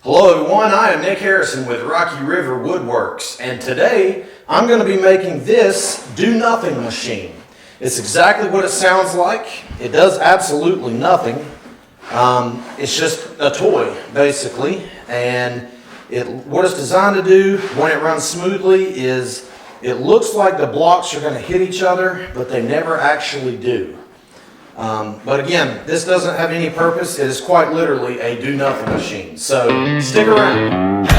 Hello everyone, I am Nick Harrison with Rocky River Woodworks, and today I'm going to be making this do-nothing machine. It's exactly what it sounds like. It does absolutely nothing. It's just a toy, basically, and what it's designed to do when it runs smoothly is it looks like the blocks are going to hit each other, but they never actually do. But again, this doesn't have any purpose. It is quite literally a do-nothing machine. So stick around.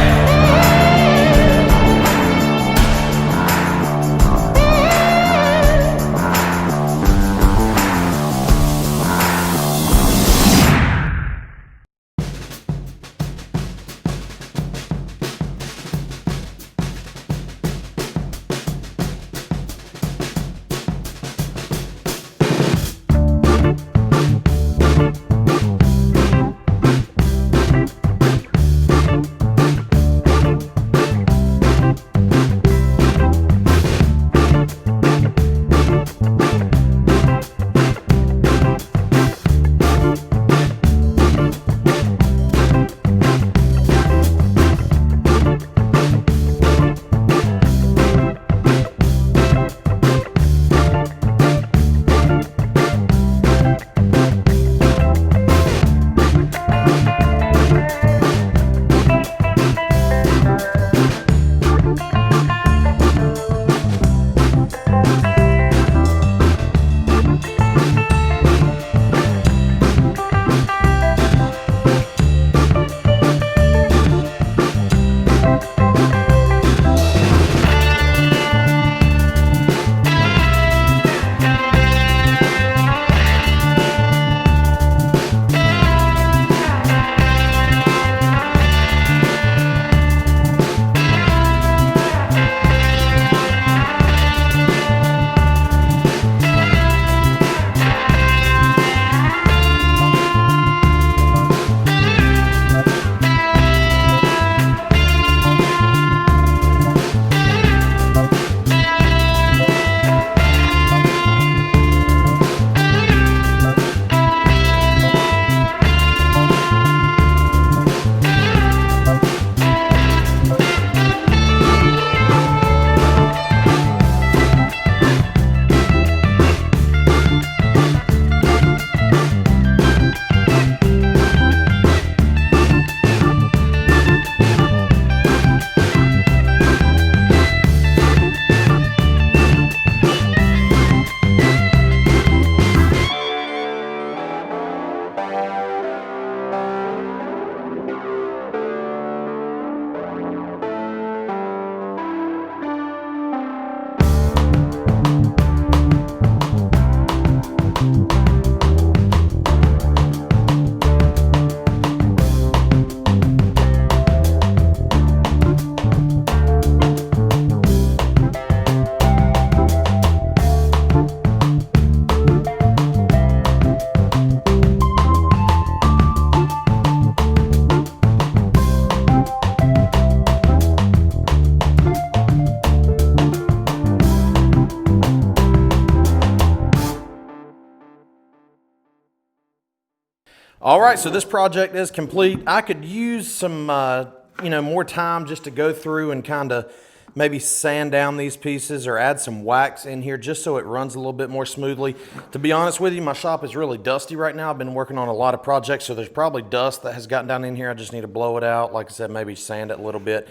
All right, so this project is complete. I could use some, more time just to go through and kind of maybe sand down these pieces or add some wax in here just so it runs a little bit more smoothly. To be honest with you, my shop is really dusty right now. I've been working on a lot of projects, so there's probably dust that has gotten down in here. I just need to blow it out. Like I said, maybe sand it a little bit,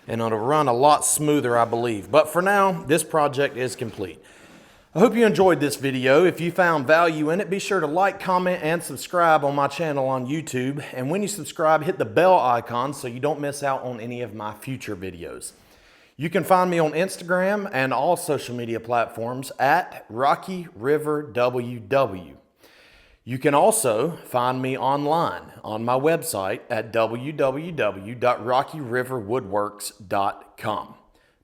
and it'll run a lot smoother, I believe. But for now, this project is complete. I hope you enjoyed this video. If you found value in it, be sure to like, comment, and subscribe on my channel on YouTube. And when you subscribe, hit the bell icon so you don't miss out on any of my future videos. You can find me on Instagram and all social media platforms at Rocky River WW. You can also find me online on my website at www.rockyriverwoodworks.com.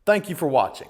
Thank you for watching.